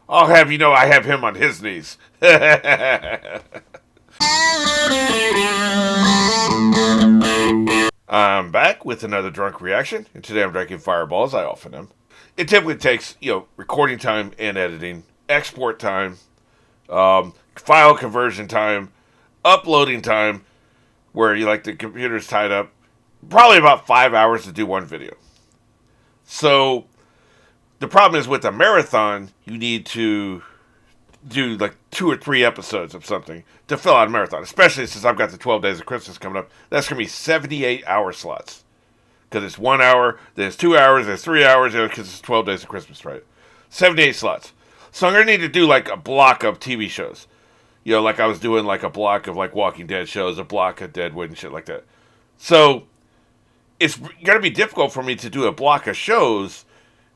I'll have you know I have him on his knees. I'm back with another drunk reaction, and today I'm drinking Fireballs. I often am. It typically takes, recording time and editing, export time, file conversion time, uploading time, where you like the computer's tied up. Probably about 5 hours to do one video. So the problem is with a marathon, you need to do like 2 or 3 episodes of something to fill out a marathon, especially since I've got the 12 Days of Christmas coming up. That's going to be 78-hour slots. Because it's 1 hour, there's 2 hours, there's 3 hours, because it's 12 Days of Christmas, right? 78 slots. So I'm going to need to do like a block of TV shows. Like I was doing like a block of like Walking Dead shows, a block of Deadwood and shit like that. So it's going to be difficult for me to do a block of shows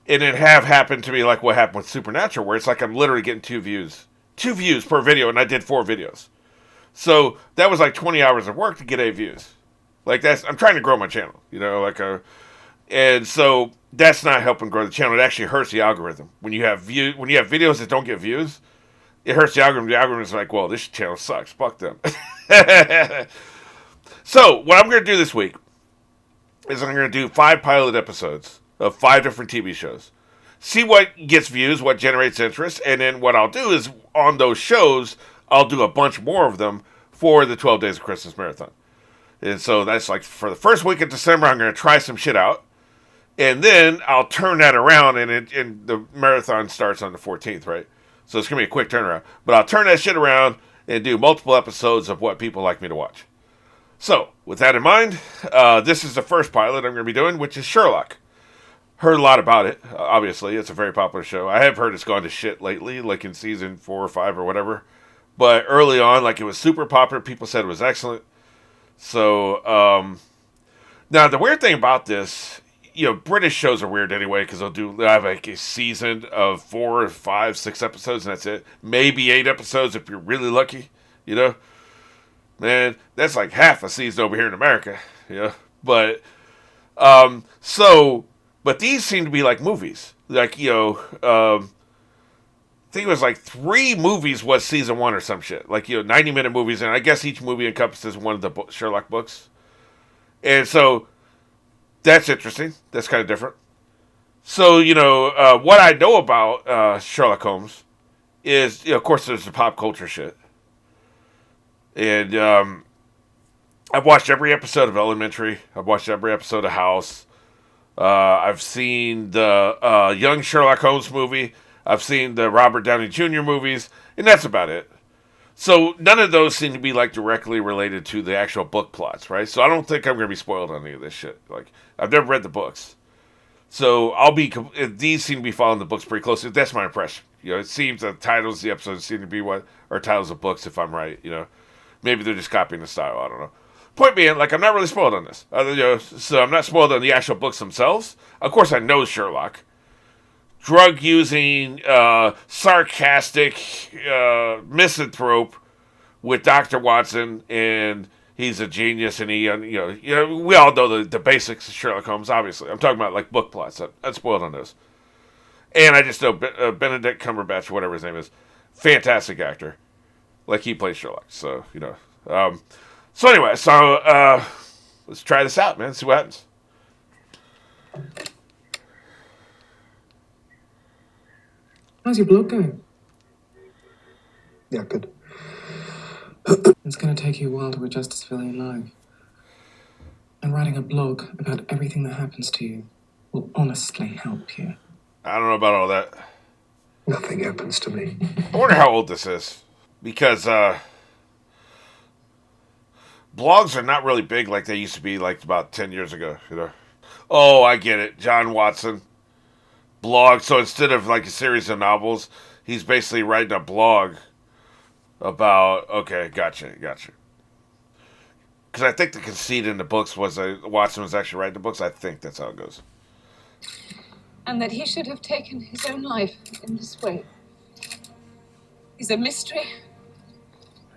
and it have happened to me like what happened with Supernatural, where it's like I'm literally getting two views per video, and I did 4 videos. So that was like 20 hours of work to get 8 views. Like I'm trying to grow my channel, and so that's not helping grow the channel. It actually hurts the algorithm when you have videos that don't get views. It hurts the algorithm. The algorithm's like, well, this channel sucks. Fuck them. So what I'm going to do this week is I'm going to do 5 pilot episodes of 5 different TV shows. See what gets views, what generates interest, and then what I'll do is on those shows, I'll do a bunch more of them for the 12 Days of Christmas Marathon. And so that's like for the first week of December, I'm going to try some shit out. And then I'll turn that around, and the marathon starts on the 14th, right? So it's going to be a quick turnaround. But I'll turn that shit around and do multiple episodes of what people like me to watch. So, with that in mind, this is the first pilot I'm going to be doing, which is Sherlock. Heard a lot about it, obviously. It's a very popular show. I have heard it's gone to shit lately, like in season 4 or 5 or whatever. But early on, like it was super popular. People said it was excellent. So, now the weird thing about this, British shows are weird anyway because they'll have like a season of 4 or 5, 6 episodes and that's it. Maybe 8 episodes if you're really lucky, Man, that's like half a season over here in America, But, but these seem to be like movies. Like, I think it was like 3 movies was season 1 or some shit. Like, 90-minute movies, and I guess each movie encompasses one of the Sherlock books. And so, that's interesting. That's kind of different. So, what I know about Sherlock Holmes is, of course, there's the pop culture shit. And I've watched every episode of Elementary. I've watched every episode of House. I've seen the Young Sherlock Holmes movie. I've seen the Robert Downey Jr. movies. And that's about it. So none of those seem to be like directly related to the actual book plots, right? So I don't think I'm going to be spoiled on any of this shit. Like, I've never read the books. So these seem to be following the books pretty closely. That's my impression. It seems the titles of the episodes seem to be what are titles of books, if I'm right, Maybe they're just copying the style. I don't know. Point being, like, I'm not really spoiled on this. So I'm not spoiled on the actual books themselves. Of course, I know Sherlock. Drug-using, sarcastic misanthrope with Dr. Watson, and he's a genius, and we all know the basics of Sherlock Holmes, obviously. I'm talking about, like, book plots. I'm spoiled on those. And I just know Benedict Cumberbatch, or whatever his name is, fantastic actor. Like, he plays Sherlock, so, So anyway, let's try this out, man. See what happens. How's your blog going? Yeah, good. It's going to take you a while to adjust to civilian life. And writing a blog about everything that happens to you will honestly help you. I don't know about all that. Nothing happens to me. I wonder how old this is. Because, blogs are not really big like they used to be like about 10 years ago, Oh, I get it. John Watson. Blog. So instead of like a series of novels, he's basically writing a blog about, okay, gotcha. Because I think the conceit in the books was Watson was actually writing the books. I think that's how it goes. And that he should have taken his own life in this way is a mystery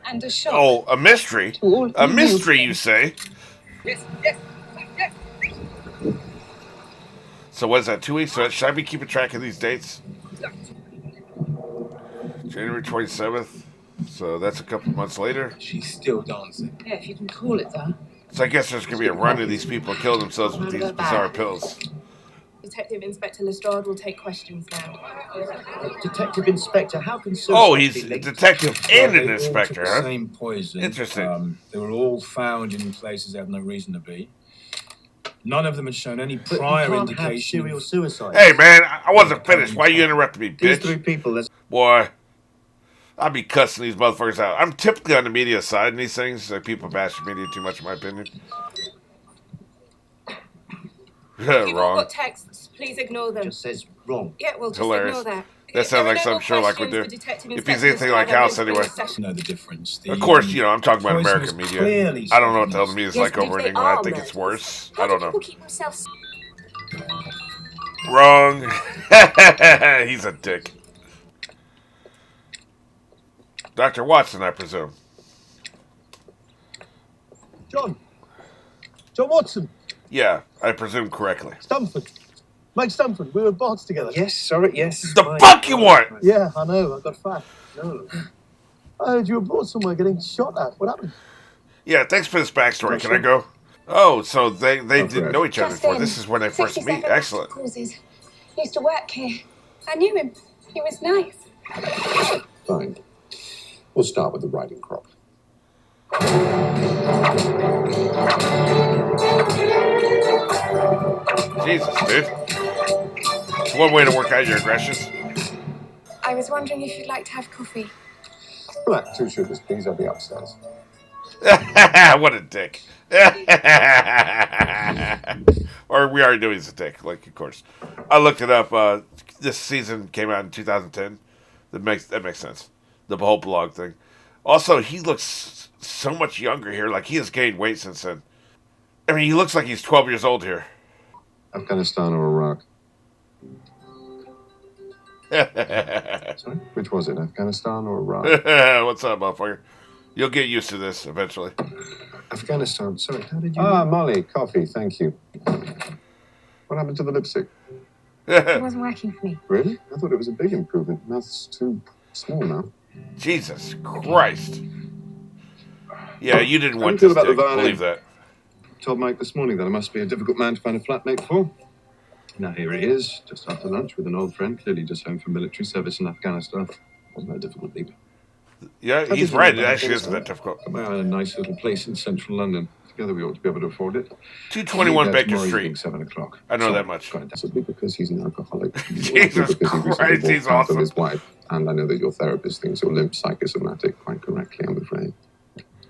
and a shock. Oh, a mystery? A mystery, you say? Yes. So what is that, 2 weeks? So should I be keeping track of these dates? January 27th. So that's a couple months later. She's still dancing. Yeah, if you can call it that. So I guess there's going to be a run of these people kill themselves with these bizarre pills. Detective Inspector Lestrade will take questions now. Detective Inspector, how can Oh, he's a detective and an inspector, huh? Same poison. Interesting. They were all found in places they had no reason to be. None of them had shown any prior indication. Serial suicide. Hey, man, I wasn't finished. Why you interrupting me, These bitch? three people. That's Boy, I'll be cussing these motherfuckers out. I'm typically on the media side in these things. Like, people bash the media too much, in my opinion. If you've all Wrong. got texts, please ignore them. just says wrong. Yeah, well, just Hilarious. ignore that. That sounds like something Sherlock would do. If he's anything like House, anyway. Know the difference. Of course, you know, I'm talking about poison American was media. clearly I don't know what the hell the media's Yes, like but over if in they England. I are think it's murderers, worse. How I don't do know. people keep themselves... Wrong. He's a dick. Dr. Watson, I presume. John Watson, Yeah, I presume correctly. Stamford. Mike Stamford, we were bots together. Yes, sorry, yes. The fuck you want? Yeah, I know, I got fat. No. I heard you were abroad somewhere getting shot at. What happened? Yeah, thanks for this backstory. Can I go? Oh, so they didn't know each other Just before. in. This is when they first 67 meet. Excellent. Causes. Used to work here. I knew him. He was nice. Fine. We'll start with the riding crop. Jesus, dude. It's one way to work out your aggressions. I was wondering if you'd like to have coffee. Black, 2 sugars, please. I'll be upstairs. What a dick. Or we already knew he's a dick, like, of course. I looked it up. This season came out in 2010. That makes sense. The whole blog thing. Also, he looks so much younger here. Like, he has gained weight since then. I mean, he looks like he's 12 years old here. Afghanistan or Iraq? Sorry? Which was it, Afghanistan or Iraq? What's up, motherfucker? You'll get used to this eventually. Afghanistan. Sorry, how did you... Molly, coffee, thank you. What happened to the lipstick? It wasn't working for me. Really? I thought it was a big improvement. Mouth's too small now. Jesus Christ. Yeah, you didn't How want do you this feel dick. about the Believe violin? that. Told Mike this morning that I must be a difficult man to find a flatmate for. Now here he is, just after lunch with an old friend, clearly just home from military service in Afghanistan. Wasn't that difficult either. Yeah, How he's did you right. know It about actually isn't Afghanistan? that difficult. Come out in a nice little place in central London. Together we ought to be able to afford it. 221 There Baker tomorrow Street. evening, 7 o'clock. I know So, that much. quite possibly because he's an alcoholic. Jesus Because he recently Christ, walked he's out awesome. of his wife. And I know that your therapist thinks your limp psychosomatic quite correctly, I'm afraid.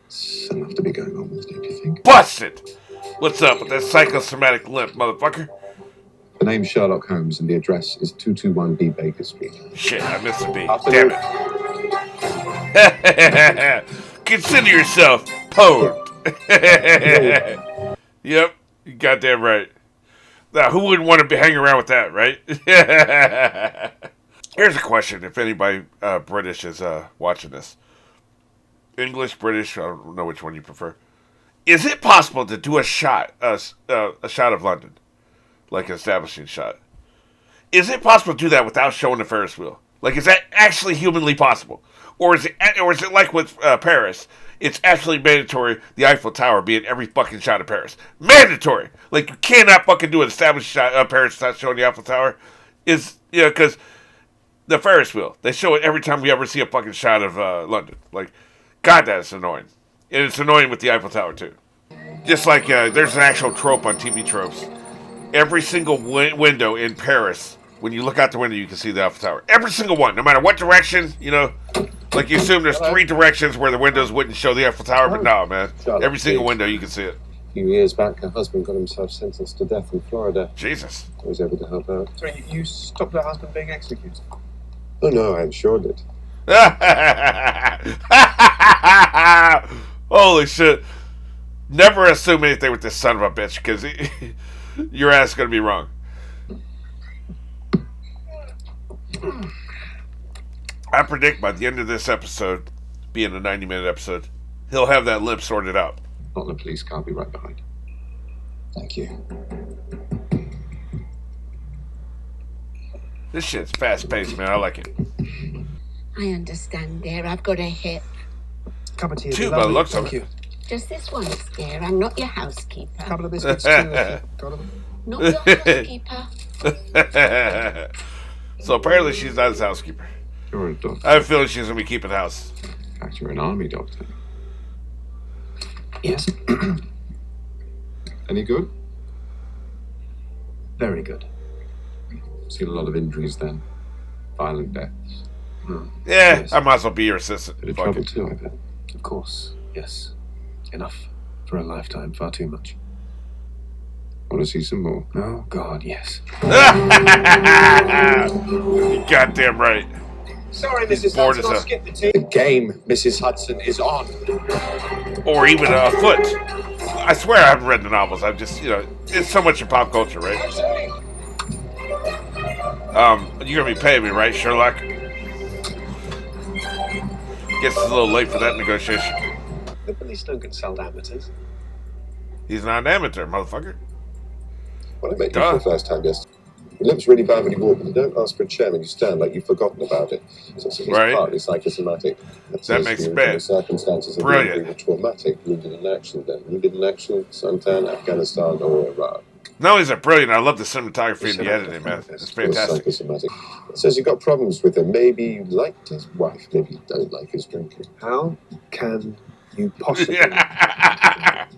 It's enough to be going on with, don't you think? Busted! What's up with that psychosomatic limp, motherfucker? The name's Sherlock Holmes and the address is 221B Baker Street. Shit, I missed a beat. Afternoon. Damn it. Consider yourself pwned. Yep, you goddamn right. Now, who wouldn't want to be hanging around with that, right? Here's a question, if anybody British is watching this. English, British, I don't know which one you prefer. Is it possible to do a shot of London? Like an establishing shot. Is it possible to do that without showing the Ferris wheel? Like, is that actually humanly possible? Or is it like with Paris? It's actually mandatory the Eiffel Tower be in every fucking shot of Paris. Mandatory! Like, you cannot fucking do an established shot of Paris without showing the Eiffel Tower. Because the Ferris wheel, they show it every time we ever see a fucking shot of London. Like, God, that's annoying. And it's annoying with the Eiffel Tower, too. Just like there's an actual trope on TV tropes. Every single window in Paris, when you look out the window, you can see the Eiffel Tower. Every single one, no matter what direction, like you assume there's 3 directions where the windows wouldn't show the Eiffel Tower, but no, man. Every single window, you can see it. A few years back, her husband got himself sentenced to death in Florida. Jesus. I was able to help out. Sorry, you stopped her husband being executed? Oh no, I ensured it. Holy shit. Never assume anything with this son of a bitch, because your ass is going to be wrong. I predict by the end of this episode, being a 90-minute episode, he'll have that lip sorted out. Not in the police car, I'll be right behind. Thank you. This shit's fast-paced, man. I like it. I understand, dear. I've got a hip. Cup of tea. Two by the looks of Thank it. you. Just this once, dear. I'm not your housekeeper. Couple of biscuits too, if you got them. Not your housekeeper. So apparently she's not his housekeeper. You're a doctor. I have a feeling she's going to be keeping house. In fact, you're an army doctor. Yes. Any good? Very good. Seen a lot of injuries then. Violent deaths. Yeah, Yes. I might as well be your assistant. Bit of Fuck trouble it. too, I bet. Of course. Yes. Enough. For a lifetime. Far too much. Want to see some more? Oh, God, yes. You're goddamn right. Sorry, He's Mrs. bored Hudson, as I'll a- skip the tea. The game, Mrs. Hudson, is on. Or even a foot. I swear I haven't read the novels. I've just, it's so much in pop culture, right? You're going to be paying me, right, Sherlock? Guess it's a little late for that negotiation. The police don't consult amateurs. He's not an amateur, motherfucker. When I met you Duh. for the first time yesterday, your lips really bad when you walk, but you don't ask for a chair when you stand, like you've forgotten about it. So it's at least Right. partly psychosomatic. That makes it the bad. circumstances of Brilliant. being traumatic, wounded in action, then wounded in action, Suntan, Afghanistan, or Iraq. Not only is it brilliant, I love the cinematography and the editing, man. It's fantastic. Psychosomatic. It says you've got problems with him. Maybe you liked his wife, maybe you don't like his drinking. How can you possibly... Shot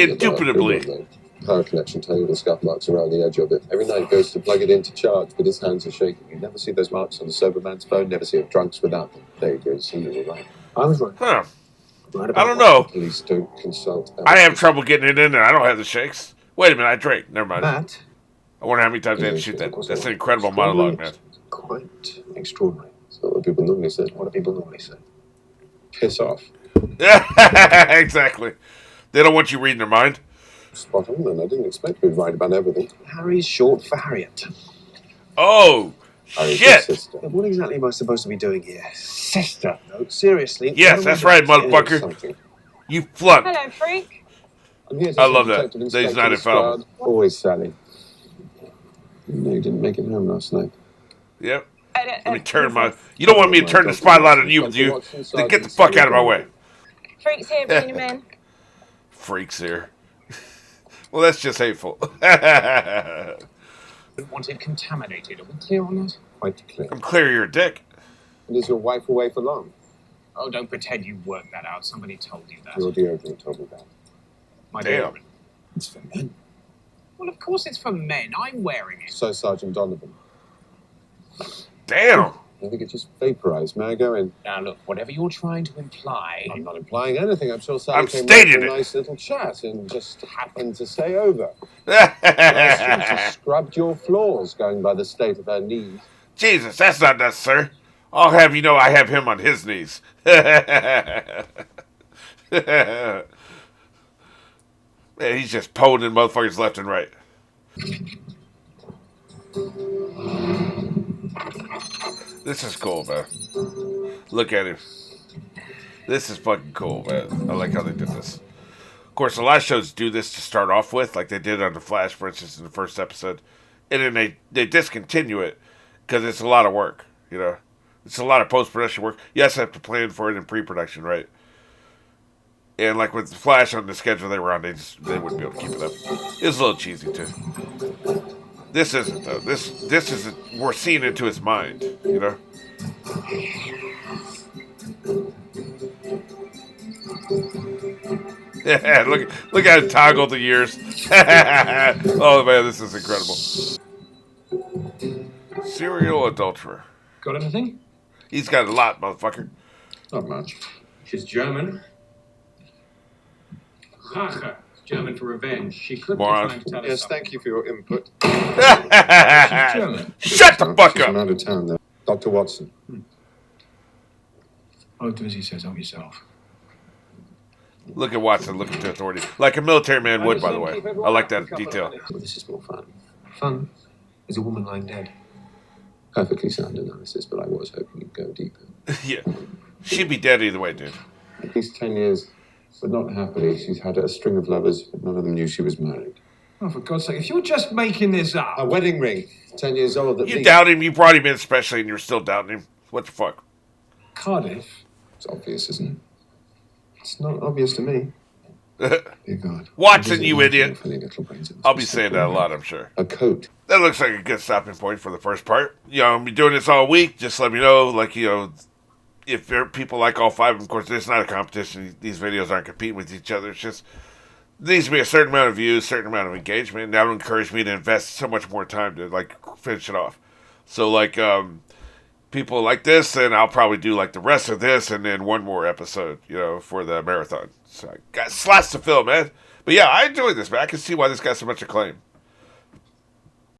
in the dark, Indubitably. good one, though. Power connection, tiny little scuff marks around the edge of it. Every night he goes to plug it in to charge, but his hands are shaking. You never see those marks on the sober man's phone, never see a drunk's without them. There you go, see, you were right. I was right. Huh. Right I about don't what? know. Police don't consult. I have trouble getting it in there. I don't have the shakes. Wait a minute, I drink. Never mind. That I wonder how many times they had to shoot that. That's an incredible monologue, man. quite extraordinary. So what people normally say. What do people normally say? Piss off. Exactly. They don't want you reading their mind. Spot on, and I didn't expect we'd write about everything. Harry's short for Harriet. Oh, Harry's shit. sister. What exactly am I supposed to be doing here? Sister. No, seriously. Yes, what am that's I right, doing? motherfucker. Something. You flunked. Hello, freak. I'm here to I see love that. Detective He's Inspector not infallible. Lestrade. Always Sally. No, you didn't make it home last night. Yep. Let me turn my... You don't want me to turn the spotlight on you, do you? Then get the fuck out of my way. Freak's here, bringing him in. Freaks here. Well, that's just hateful. Wanted contaminated. Are we clear on that? Quite clear. I'm clear you're a dick. And is your wife away for long? Oh, don't pretend you worked that out. Somebody told you that. Your deodorant told me that. My Damn. deodorant. It's for men. Well, of course it's for men. I'm wearing it. So, Sergeant Donovan. Damn. I think it just vaporized. May I go in? Now, look, whatever you're trying to imply... I'm not implying anything. I'm sure Sally I'm came stating out for it. a nice little chat and just happened to stay over. Jesus, She scrubbed your floors, going by the state of her knees. that's not necessary. I'll have you know I have him on his knees. Man, he's just poning motherfuckers left and right. This is cool, man. Look at him. This is fucking cool, man. I like how they did this. Of course, a lot of shows do this to start off with, like they did on The Flash, for instance, in the first episode. And then they discontinue it because it's a lot of work, you know? It's a lot of post-production work. You also have to plan for it in pre-production, right? And like with The Flash on the schedule they were on, they wouldn't be able to keep it up. It was a little cheesy, too. This isn't, though. This isn't, we're seeing into his mind, you know? Yeah, look at it toggle the years. Oh man, this is incredible. Serial adulterer. Got anything? He's got a lot, motherfucker. Not much. She's German. Rache. German for revenge. She could Moron. be trying to tell us Yes, something. thank you for your input. German. Shut the fuck She's up. from out of town, though. Dr. Watson. Oh, do as he says, help yourself. Look at Watson looking to authority. Like a military man would, by the way. I like that detail. Well, this is more fun. Fun is a woman lying dead. Perfectly sound analysis, but I was hoping you'd go deeper. Yeah. She'd be dead either way, dude. At least 10 years, but not happily. She's had a string of lovers, but none of them knew she was married. Oh, for God's sake, if you're just making this up... A wedding ring, 10 years old at You least. doubt him. You brought him in especially, and you're still doubting him. What the fuck? Cardiff. It's obvious, isn't it? It's not obvious to me. Dear God. Watson, you idiot. Funny little brains in this I'll be was saying simple. that a lot, I'm sure. A coat. That looks like a good stopping point for the first part. I'll be doing this all week. Just let me know, if there are people like all five. Of course, it's not a competition. These videos aren't competing with each other. It's just there needs to be a certain amount of views, certain amount of engagement, and that will encourage me to invest so much more time to finish it off. So people like this, and I'll probably do the rest of this, and then one more episode, for the marathon. So I got slots to fill, man. But yeah, I enjoyed this, man. I can see why this got so much acclaim.